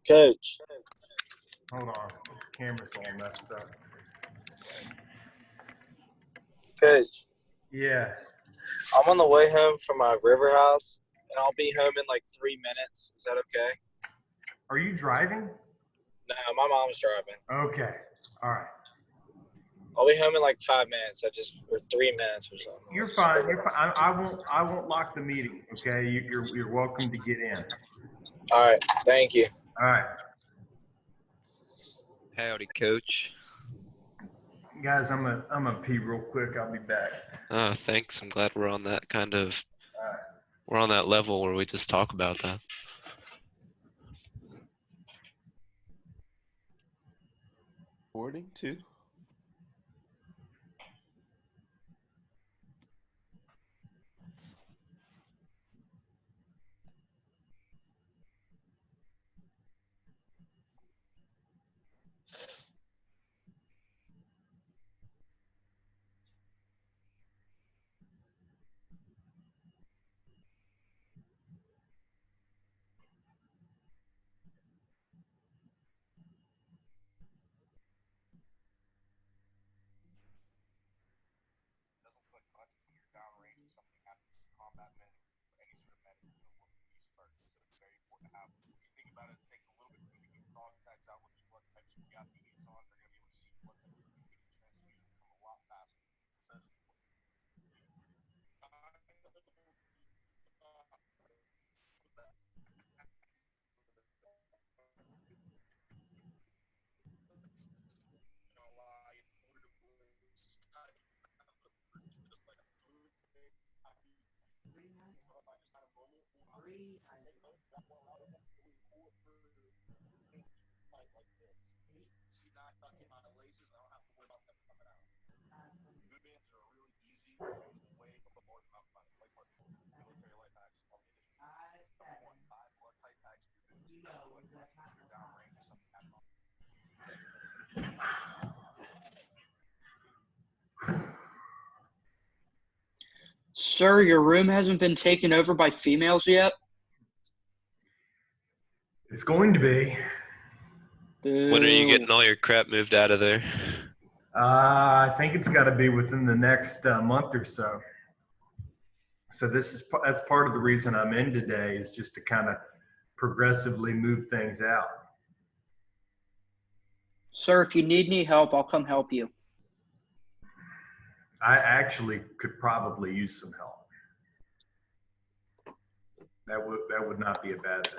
Coach, Hold on. This camera's all messed up. Coach, Yeah. I'm on the way home from my river house, and I'll be home in like 3 minutes. Is that okay? Are you driving? No, my mom's driving. Okay. All right. I'll be home in like 5 minutes. Or 3 minutes or something. You're fine. You're fine. I won't lock the meeting. Okay. You're welcome to get in. All right. Thank you. All right. Howdy, Coach. Guys, I'm a pee real quick. I'll be back. Oh, thanks. I'm glad we're on that we're on that level where we just talk about that. Recording too. Sir, your room hasn't been taken over by females yet? It's going to be. When are you getting Boo. all your crap moved out of there? I think it's got to be within the next month or so. So that's part of the reason I'm in today, is just to kind of progressively move things out. Sir, if you need any help, I'll come help you. I actually could probably use some help. That would not be a bad thing.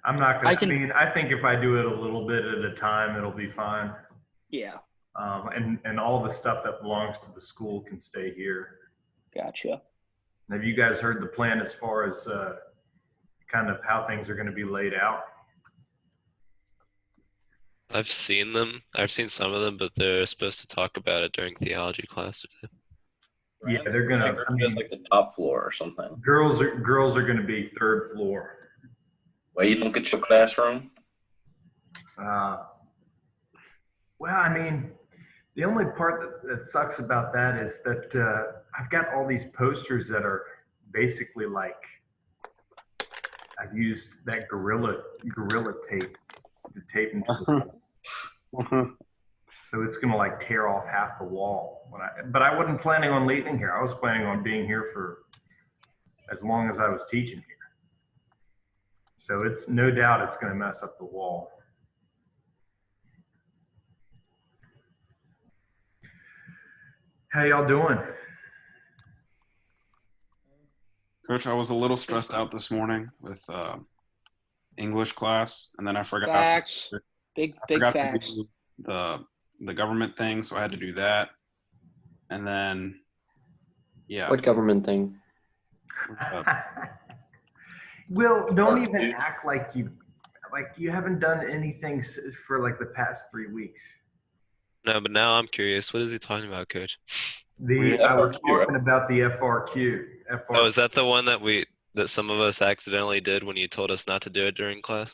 I'm not gonna. I think if I do it a little bit at a time, it'll be fine. Yeah. And all the stuff that belongs to the school can stay here. Gotcha. Have you guys heard the plan as far as kind of how things are going to be laid out? I've seen them. I've seen some of them, but they're supposed to talk about it during theology class today. Yeah, they're gonna. Just like the top floor or something. Girls are going to be third floor. Well, you don't get your classroom. Well, I mean, the only part that sucks about that is that I've got all these posters that are basically like I've used that gorilla tape to tape into the wall. So it's gonna like tear off half the wall. But I wasn't planning on leaving here. I was planning on being here for as long as I was teaching here. So it's no doubt it's gonna mess up the wall. How y'all doing? Coach, I was a little stressed out this morning with English class, and then I forgot Facts. Big facts. to do the government thing, so I had to do that. And then, yeah. What government thing? Will, don't even act like you haven't done anything for like the past 3 weeks. No, but now I'm curious. What is he talking about, Coach? I was talking about the FRQ. Oh, is that the one that some of us accidentally did when you told us not to do it during class?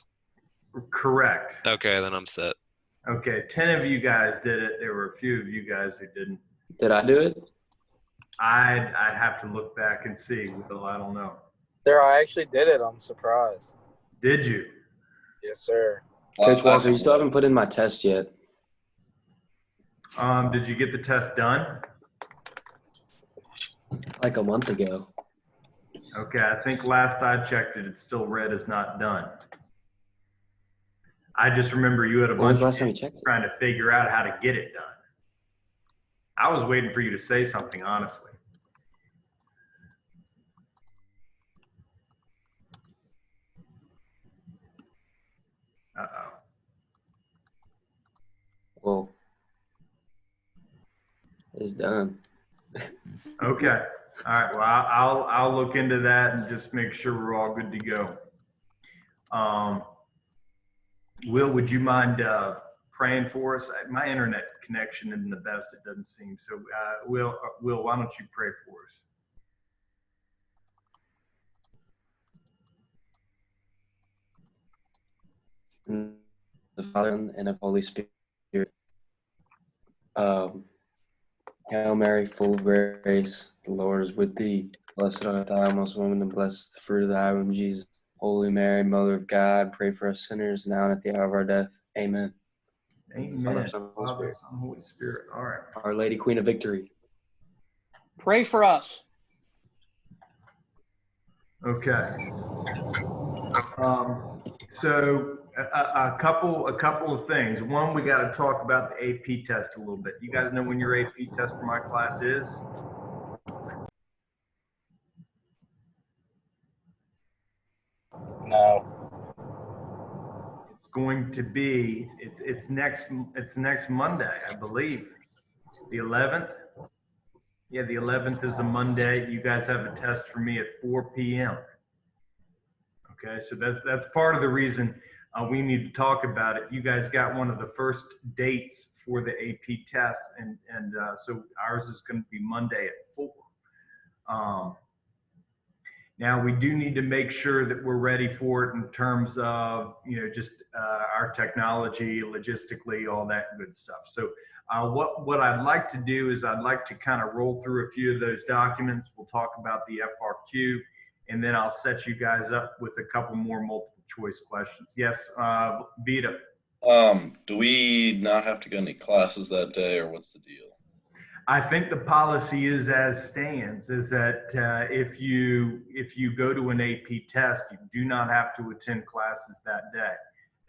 Correct. Okay, then I'm set. Okay, 10 of you guys did it. There were a few of you guys who didn't. Did I do it? I'd have to look back and see. Will, I don't know. There, I actually did it. I'm surprised. Did you? Yes, sir. Coach Walker, Last you still haven't put in my test yet. Did you get the test done? Like a month ago. Okay, I think last I checked it, it's still read as not done. I just remember you had a When was bunch the of last time you checked it? trying to figure out how to get it done. I was waiting for you to say something, honestly. Uh-oh. Well, it's done. Okay. All right. Well, I'll look into that and just make sure we're all good to go. Will, would you mind praying for us? My internet connection isn't the best, it doesn't seem. So, Will, why don't you pray for us? In the Father and of Holy Spirit. Hail Mary, full of grace, the Lord is with thee. Blessed art thou amongst women, and blessed is the fruit of thy womb, Jesus. Holy Mary, Mother of God, pray for us sinners now and at the hour of our death. Amen. Amen. Son, Holy Father, Spirit. Son, Holy Spirit. All right. Our Lady, Queen of Victory. Pray for us. Okay. So a couple of things. One, we got to talk about the AP test a little bit. You guys know when your AP test for my class is? No. It's going to be it's next Monday, I believe. The 11th. Yeah, the 11th is a Monday. You guys have a test for me at 4 p.m. Okay, so that's part of the reason we need to talk about it. You guys got one of the first dates for the AP test, and so ours is going to be Monday at 4. Now we do need to make sure that we're ready for it in terms of just our technology, logistically, all that good stuff. So what I'd like to do is I'd like to kind of roll through a few of those documents. We'll talk about the FRQ, and then I'll set you guys up with a couple more multiple choice questions. Yes, Vita. Do we not have to go any classes that day, or what's the deal? I think the policy is as stands is that if you go to an AP test, you do not have to attend classes that day.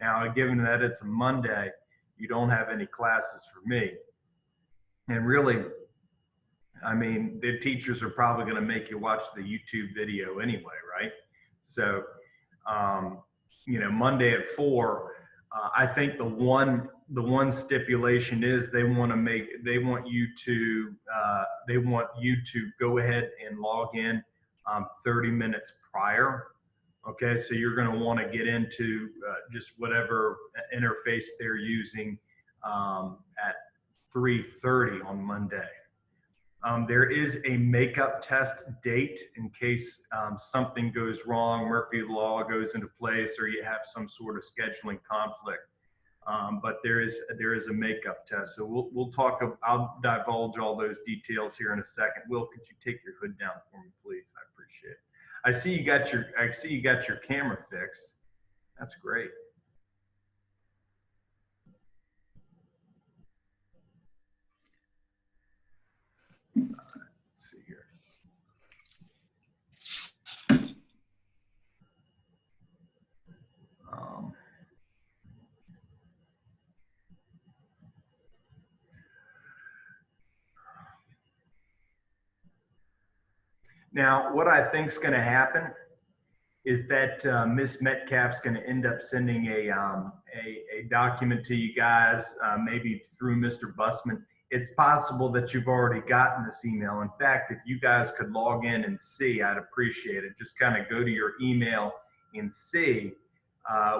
Now, given that it's a Monday, you don't have any classes for me. And really, I mean, the teachers are probably going to make you watch the YouTube video anyway, right? So, Monday at 4, I think the one stipulation is they want you to go ahead and log in 30 minutes prior. Okay, so you're going to want to get into just whatever interface they're using at 3:30 on Monday. There is a makeup test date in case something goes wrong, Murphy Law goes into place, or you have some sort of scheduling conflict. But there is a makeup test. So we'll talk. I'll divulge all those details here in a second. Will, could you take your hood down for me, please? I appreciate it. I see you got your camera fixed. That's great. Let's see here. Now, what I think is going to happen is that Miss Metcalf's going to end up sending a document to you guys, maybe through Mr. Busman. It's possible that you've already gotten this email. In fact, if you guys could log in and see, I'd appreciate it. Just kind of go to your email and see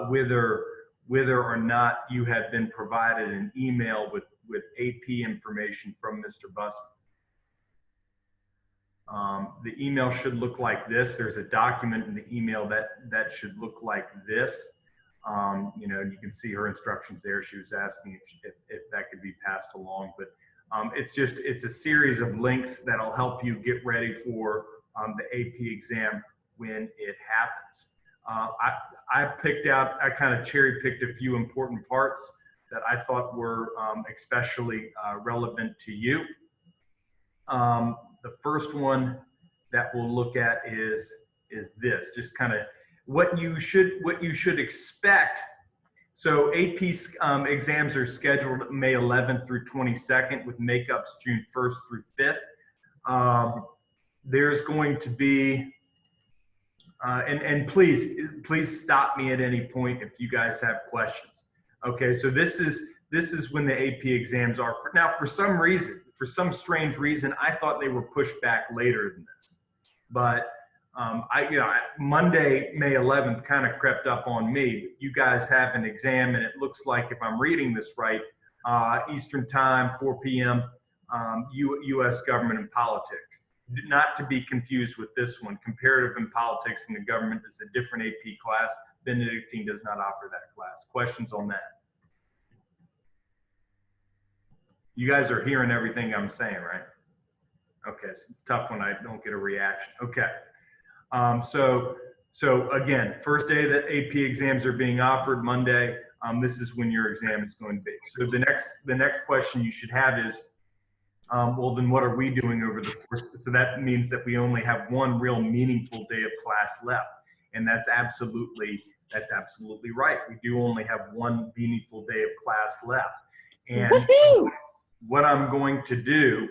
whether or not you have been provided an email with AP information from Mr. Busman. The email should look like this. There's a document in the email that should look like this. You can see her instructions there. She was asking if that could be passed along, but It's a series of links that'll help you get ready for the AP exam when it happens. I kind of cherry picked a few important parts that I thought were especially relevant to you. The first one that we'll look at is this, just kind of what you should expect. So AP exams are scheduled May 11th through 22nd with makeups June 1st through 5th. There's going to be, and please stop me at any point if you guys have questions. Okay, so this is when the AP exams are. Now, for some strange reason, I thought they were pushed back later than this, but Monday, May 11th kind of crept up on me. You guys have an exam, and it looks like, if I'm reading this right, Eastern Time, 4 p.m., U.S. Government and Politics. Not to be confused with this one. Comparative in Politics and the Government is a different AP class. Benedictine does not offer that class. Questions on that? You guys are hearing everything I'm saying, right? Okay, so it's tough when I don't get a reaction. Okay. So again, first day that AP exams are being offered, Monday. This is when your exam is going to be. So the next question you should have is, well, then what are we doing over the course? So that means that we only have one real meaningful day of class left, and that's absolutely right. We do only have one meaningful day of class left, and what I'm going to do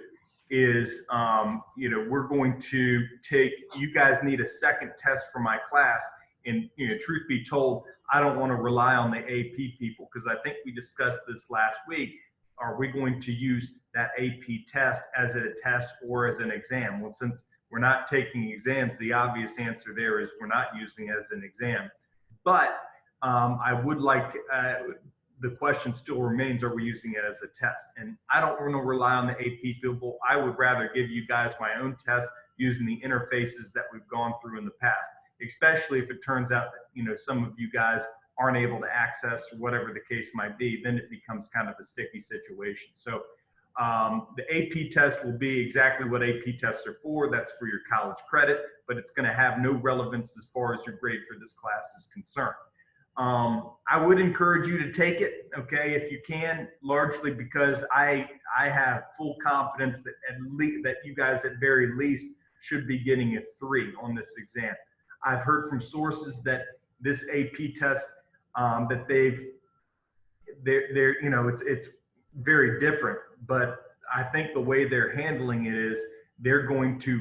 is, we're going to take, you guys need a second test for my class. And, truth be told, I don't want to rely on the AP people, because I think we discussed this last week. Are we going to use that AP test as a test or as an exam? Well, since we're not taking exams, the obvious answer there is we're not using it as an exam. But I would like, the question still remains, are we using it as a test? And I don't want to rely on the AP people. I would rather give you guys my own test using the interfaces that we've gone through in the past, especially if it turns out that, some of you guys aren't able to access, or whatever the case might be, then it becomes kind of a sticky situation. So the AP test will be exactly what AP tests are for. That's for your college credit, but it's going to have no relevance as far as your grade for this class is concerned. I would encourage you to take it, okay, if you can, largely because I have full confidence that that you guys at very least should be getting a 3 on this exam. I've heard from sources that this AP test, that it's very different, but I think the way they're handling it is they're going to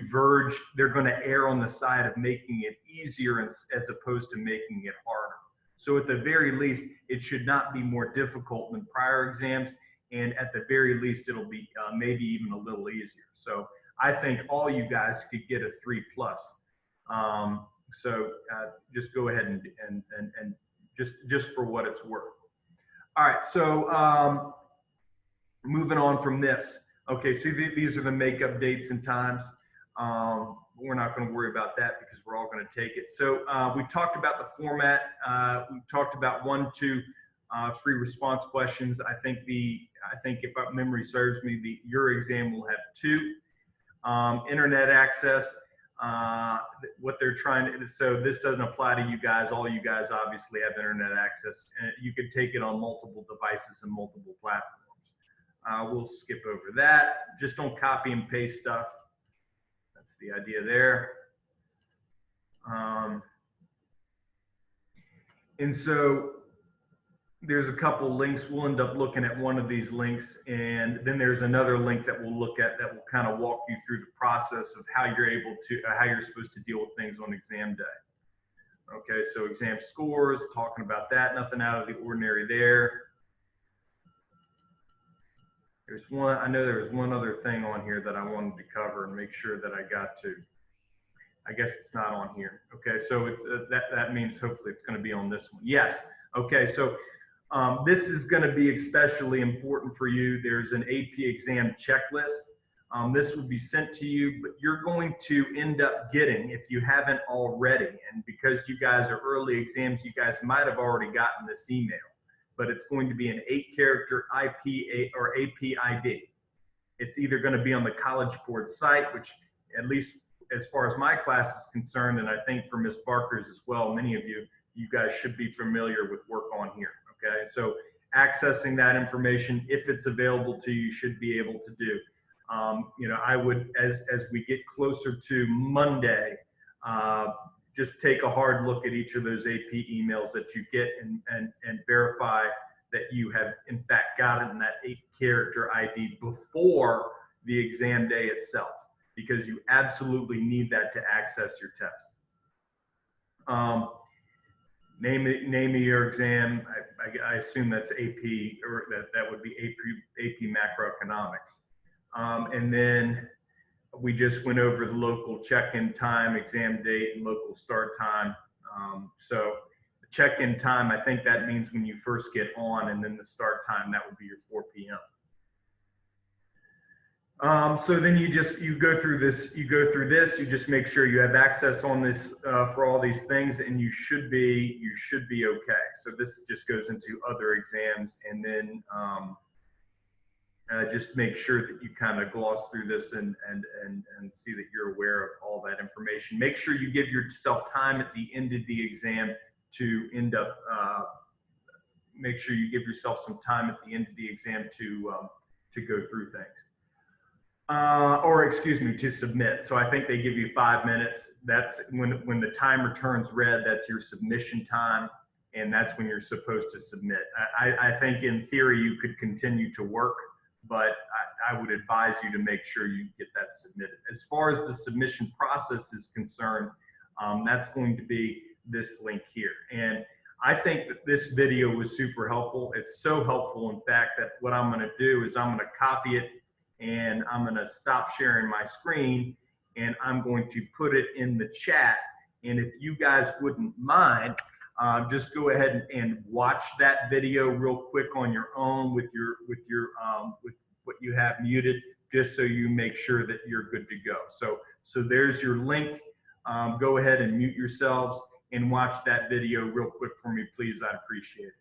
err on the side of making it easier as opposed to making it harder. So at the very least, it should not be more difficult than prior exams, and at the very least, it'll be maybe even a little easier. So I think all you guys could get a 3+. So just go ahead and just for what it's worth. All right, so moving on from this. Okay, so these are the makeup dates and times. We're not going to worry about that because we're all going to take it. So we talked about the format. We talked about 1, 2 free response questions. I think if my memory serves me, your exam will have 2. Internet access. What they're trying to, so this doesn't apply to you guys. All you guys obviously have internet access, and you can take it on multiple devices and multiple platforms. We'll skip over that. Just don't copy and paste stuff. That's the idea there. And so there's a couple links. We'll end up looking at one of these links, and then there's another link that we'll look at that will kind of walk you through the process of how you're supposed to deal with things on exam day. Okay, so exam scores, talking about that, nothing out of the ordinary there. I know there was one other thing on here that I wanted to cover and make sure that I got to. I guess it's not on here. Okay, so that means hopefully it's going to be on this one. Yes. Okay, so this is going to be especially important for you. There's an AP exam checklist. This will be sent to you, but you're going to end up getting, if you haven't already, and because you guys are early exams, you guys might have already gotten this email, but it's going to be an 8-character IP or AP ID. It's either going to be on the College Board site, which at least as far as my class is concerned, and I think for Ms. Barker's as well, many of you guys should be familiar with Work On Here. Okay, so accessing that information, if it's available to you, you should be able to do. I would, as we get closer to Monday, just take a hard look at each of those AP emails that you get and verify that you have in fact gotten that 8-character ID before the exam day itself, because you absolutely need that to access your test. Name of your exam. I assume that's AP, or that would be AP macroeconomics. And then we just went over the local check-in time, exam date, and local start time. So the check-in time, I think that means when you first get on, and then the start time, that would be your 4 p.m. So then you go through this, you just make sure you have access on this for all these things, and you should be okay. So this just goes into other exams, and then just make sure that you kind of gloss through this and see that you're aware of all that information. Make sure you give yourself time at the end of the exam to make sure you give yourself some time at the end of the exam to go through things. To submit. So I think they give you 5 minutes. That's when the timer turns red, that's your submission time, and that's when you're supposed to submit. I think in theory you could continue to work, but I would advise you to make sure you get that submitted. As far as the submission process is concerned, that's going to be this link here. And I think that this video was super helpful. It's so helpful, in fact, that what I'm going to do is I'm going to copy it, and I'm going to stop sharing my screen, and I'm going to put it in the chat. And if you guys wouldn't mind, just go ahead and watch that video real quick on your own with what you have muted, just so you make sure that you're good to go. So there's your link. Go ahead and mute yourselves and watch that video real quick for me, please. I'd appreciate it.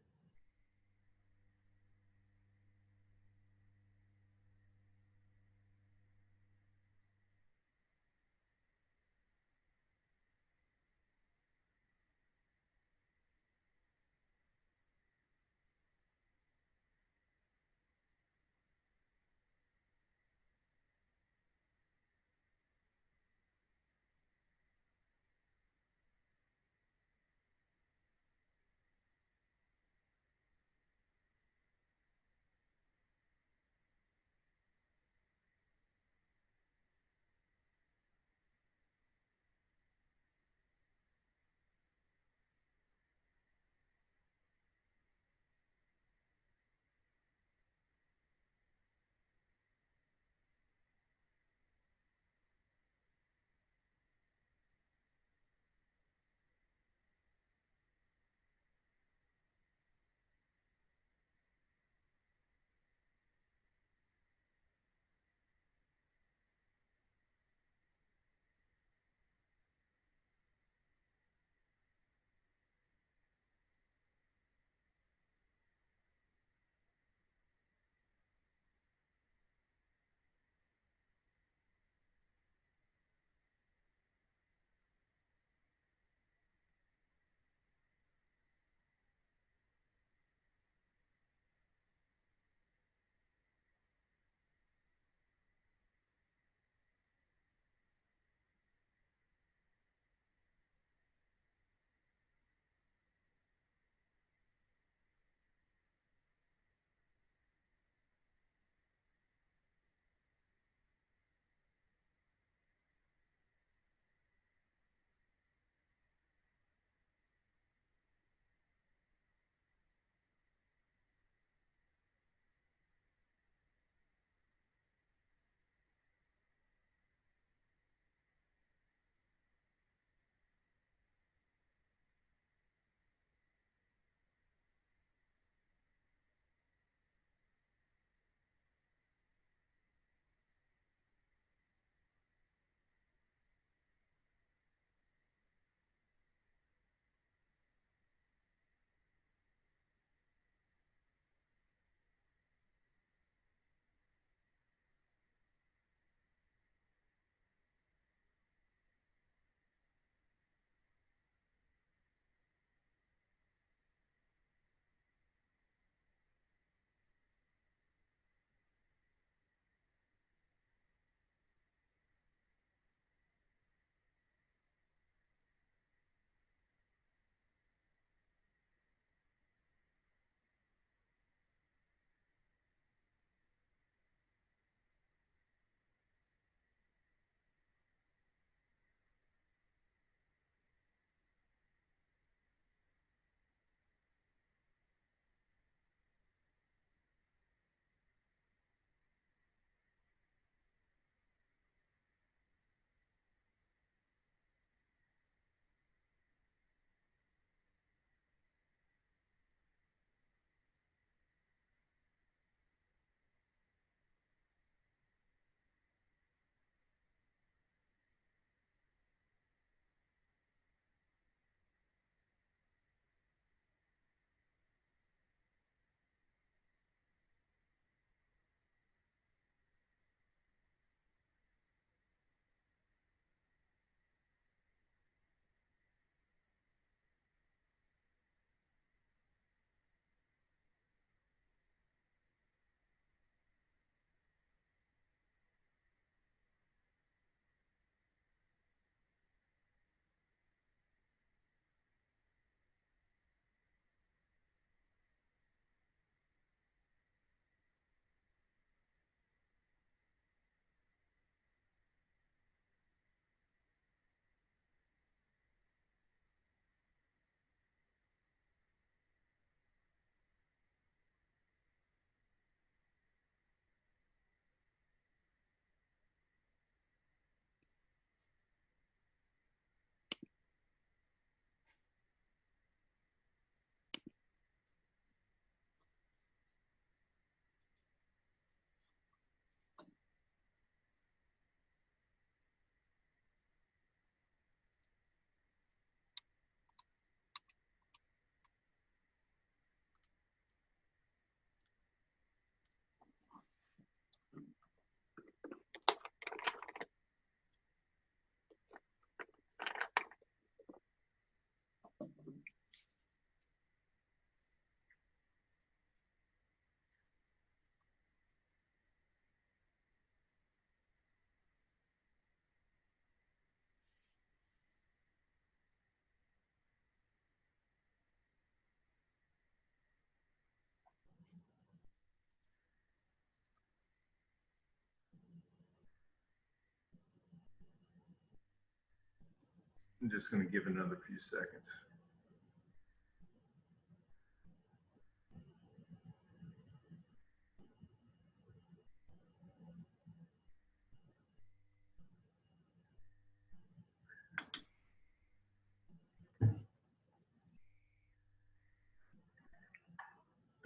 I'm just going to give it another few seconds.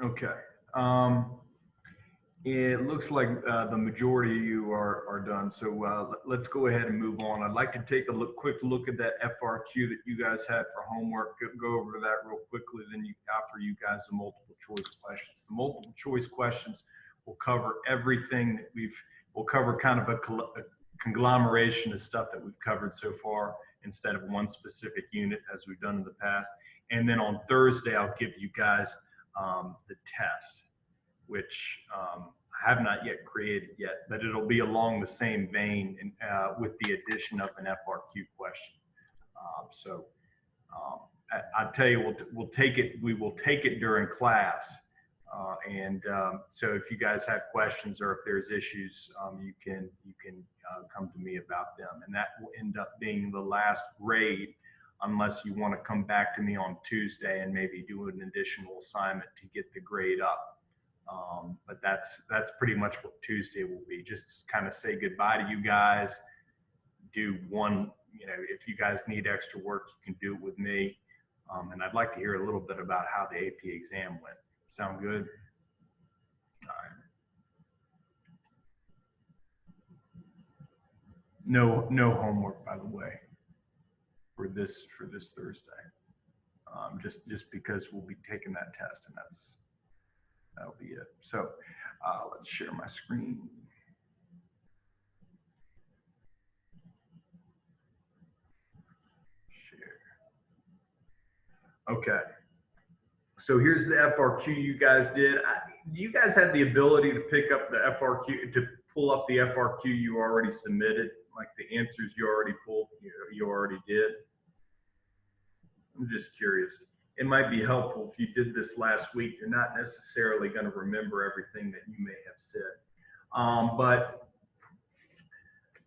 Okay. It looks like the majority of you are done. So let's go ahead and move on. I'd like to take a quick look at that FRQ that you guys had for homework. Go over that real quickly, then offer you guys the multiple choice questions. The multiple choice questions will cover everything that we'll cover kind of a conglomeration of stuff that we've covered so far instead of one specific unit as we've done in the past. And then on Thursday, I'll give you guys the test, which I have not yet created yet, but it'll be along the same vein with the addition of an FRQ question. I'll tell you, we will take it during class. So if you guys have questions or if there's issues, you can come to me about them. And that will end up being the last grade, unless you want to come back to me on Tuesday and maybe do an additional assignment to get the grade up. But that's pretty much what Tuesday will be. Just kind of say goodbye to you guys. Do one, if you guys need extra work, you can do it with me. And I'd like to hear a little bit about how the AP exam went. Sound good? All right. No homework, by the way, for this Thursday. Just because we'll be taking that test, and that'll be it. So let's share my screen. Share. Okay. So here's the FRQ you guys did. You guys had the ability to pick up the FRQ, to pull up the FRQ you already submitted, like the answers you already pulled, you already did. I'm just curious. It might be helpful if you did this last week. You're not necessarily going to remember everything that you may have said. But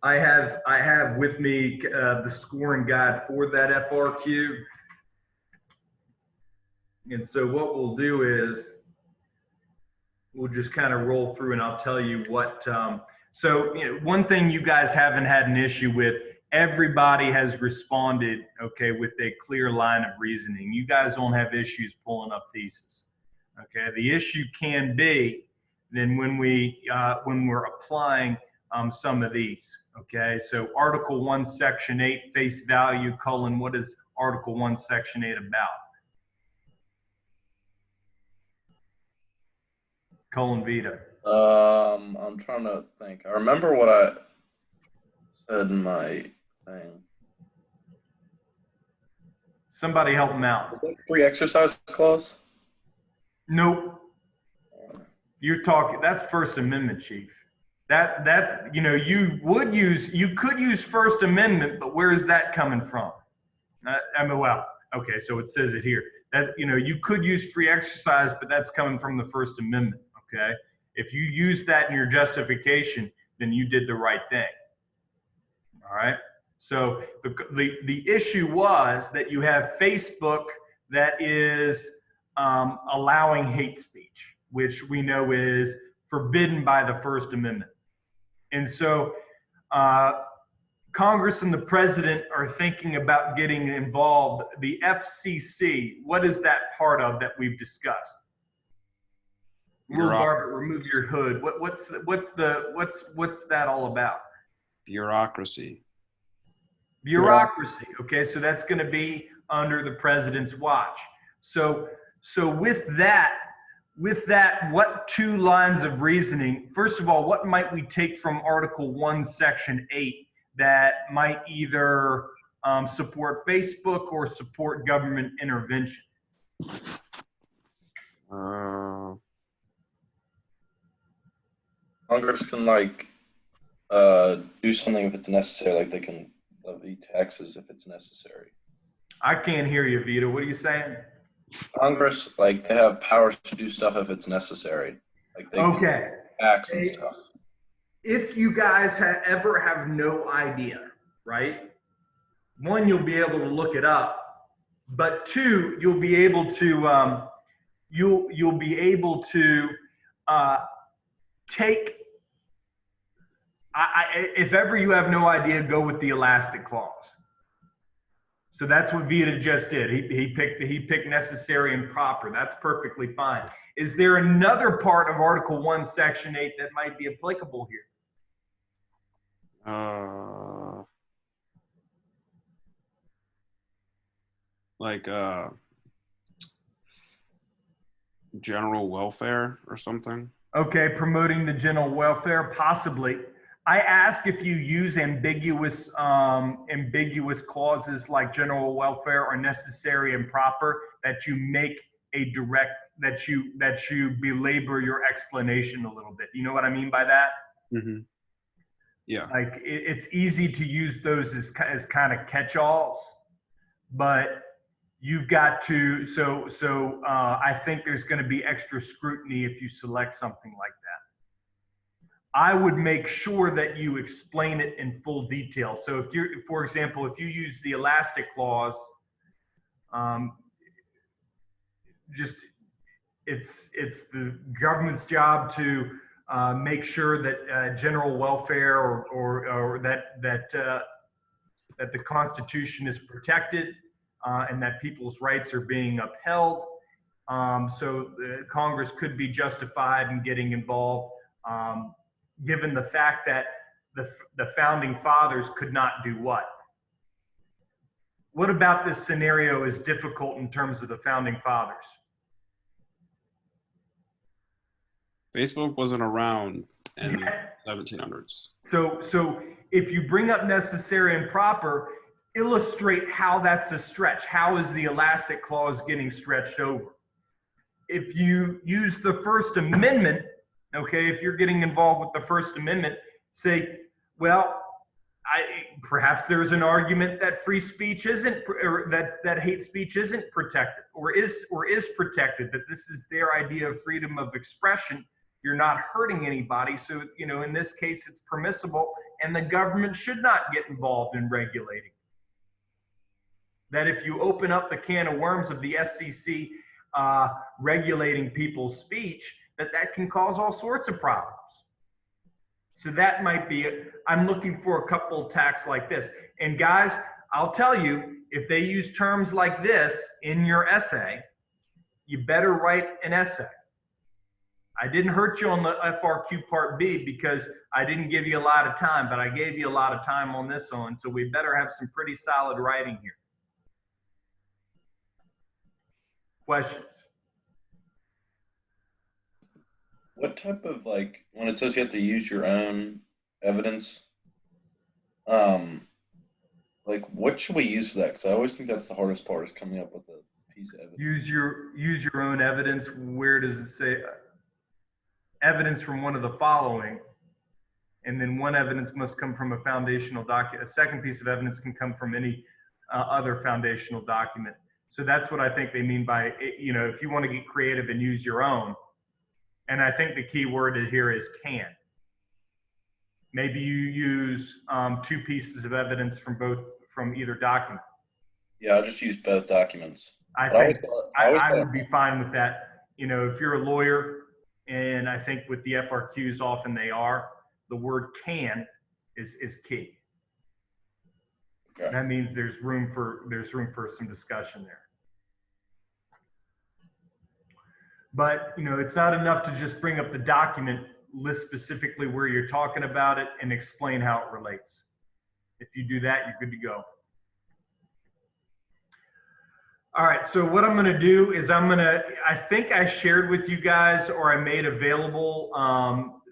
I have with me the scoring guide for that FRQ. And so what we'll do is we'll just kind of roll through and I'll tell you what, one thing you guys haven't had an issue with, everybody has responded, okay, with a clear line of reasoning. You guys don't have issues pulling up thesis, okay? The issue can be then when we're applying some of these, okay? So Article 1, Section 8, face value, what is Article 1, Section 8 about? Vita. I'm trying to think. I remember what I said in my thing. Somebody help him out. Is that free exercise clause? Nope. You're talking, that's First Amendment, Chief. You could use First Amendment, but where is that coming from? Okay, so it says it here. That, you could use free exercise, but that's coming from the First Amendment, okay? If you use that in your justification, then you did the right thing, all right? So the issue was that you have Facebook that is allowing hate speech, which we know is forbidden by the First Amendment. And so Congress and the president are thinking about getting involved. The FCC, what is that part of that we've discussed? Little Barbara, remove your hood. What's that all about? Bureaucracy. Bureaucracy. Okay, so that's going to be under the president's watch. So with that, what two lines of reasoning? First of all, what might we take from Article 1, Section 8 that might either support Facebook or support government intervention? Congress can do something if it's necessary, like they can levy taxes if it's necessary. I can't hear you, Vito. What are you saying? Congress, they have powers to do stuff if it's necessary. Like they can tax and stuff. If you guys ever have no idea, right? one, you'll be able to look it up, but two, you'll be able to you'll be able to take. If ever you have no idea, go with the elastic clause. So that's what Vita just did. He picked necessary and proper. That's perfectly fine. Is there another part of Article 1, Section 8 that might be applicable here? Like general welfare or something. Okay, promoting the general welfare, possibly. I ask if you use ambiguous clauses like general welfare or necessary and proper, that you make a direct, that you belabor your explanation a little bit. You know what I mean by that? Mm-hmm. Yeah. Like it's easy to use those as kind of catch-alls, but you've got to. So I think there's going to be extra scrutiny if you select something like that. I would make sure that you explain it in full detail. So if you're, for example, if you use the elastic clause, just it's the government's job to make sure that general welfare or that the Constitution is protected and that people's rights are being upheld. So Congress could be justified in getting involved. Given the fact that the founding fathers could not do what? What about this scenario is difficult in terms of the founding fathers? Facebook wasn't around in the 1700s. So if you bring up necessary and proper, illustrate how that's a stretch. How is the elastic clause getting stretched over? If you use the First Amendment, okay, if you're getting involved with the First Amendment, say, well, perhaps there's an argument that free speech isn't, or that hate speech isn't protected, or is protected, that this is their idea of freedom of expression. You're not hurting anybody, so in this case it's permissible, and the government should not get involved in regulating. That if you open up the can of worms of the SEC regulating people's speech, that can cause all sorts of problems. So that might be it. I'm looking for a couple of tacks like this. And guys, I'll tell you, if they use terms like this in your essay, you better write an essay. I didn't hurt you on the FRQ Part B because I didn't give you a lot of time, but I gave you a lot of time on this one, so we better have some pretty solid writing here. Questions? What type of, like, when it says you have to use your own evidence, like, what should we use for that? Because I always think that's the hardest part, is coming up with a piece of evidence. Use your own evidence. Where does it say evidence from one of the following? And then one evidence must come from a foundational document. A second piece of evidence can come from any other foundational document. So that's what I think they mean by, if you want to get creative and use your own. And I think the key word here is can. Maybe you use two pieces of evidence from either document. Yeah, I'll just use both documents. I think I would be fine with that. If you're a lawyer, and I think with the FRQs often they are, the word can is key. Okay. That means there's room for some discussion there. But it's not enough to just bring up the document, list specifically where you're talking about it, and explain how it relates. If you do that, you're good to go. All right, so what I'm gonna do is I think I shared with you guys, or I made available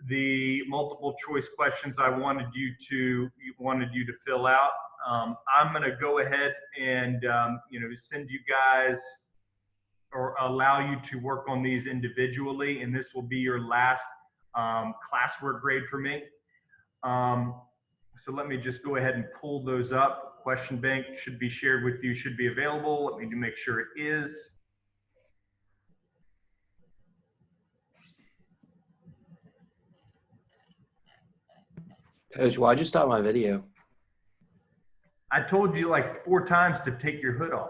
the multiple choice questions I wanted you to fill out. I'm gonna go ahead and send you guys, or allow you to work on these individually, and this will be your last classwork grade for me. So let me just go ahead and pull those up. Question bank should be shared with you, should be available. Let me make sure it is. Coach, why'd you stop my video? I told you like 4 times to take your hood off.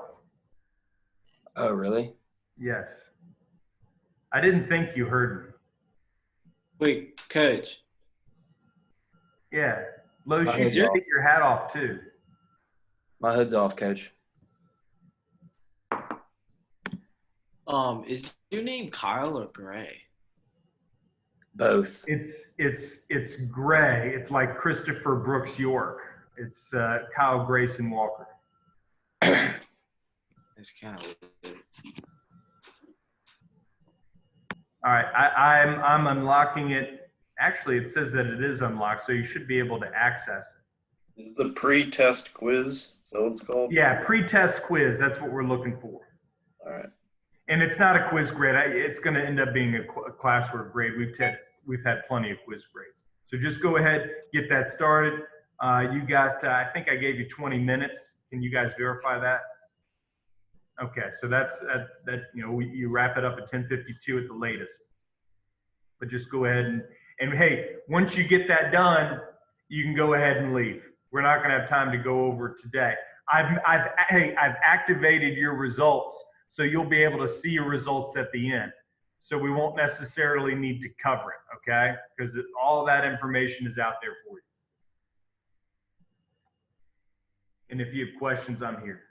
Oh, really? Yes. I didn't think you heard me. Wait, Coach. Yeah. Los, My you hood's should off. take your hat off too. My hood's off, Coach. Is your name Kyle or Gray? Both. It's Gray. It's like Christopher Brooks York. It's Kyle Grayson Walker. It's kind of weird. All right, I'm unlocking it. Actually, it says that it is unlocked, so you should be able to access it. Is the pre-test quiz? Is that what it's called? Yeah, pre-test quiz. That's what we're looking for. All right. And it's not a quiz grade. It's going to end up being a classwork grade. We've had plenty of quiz grades. So just go ahead, get that started. You got, I think I gave you 20 minutes. Can you guys verify that? Okay, so that's that. You know, you wrap it up at 10:52 at the latest. But just go ahead and hey, once you get that done, you can go ahead and leave. We're not going to have time to go over today. I've activated your results, so you'll be able to see your results at the end. So we won't necessarily need to cover it, okay? Because all that information is out there for you. And if you have questions, I'm here.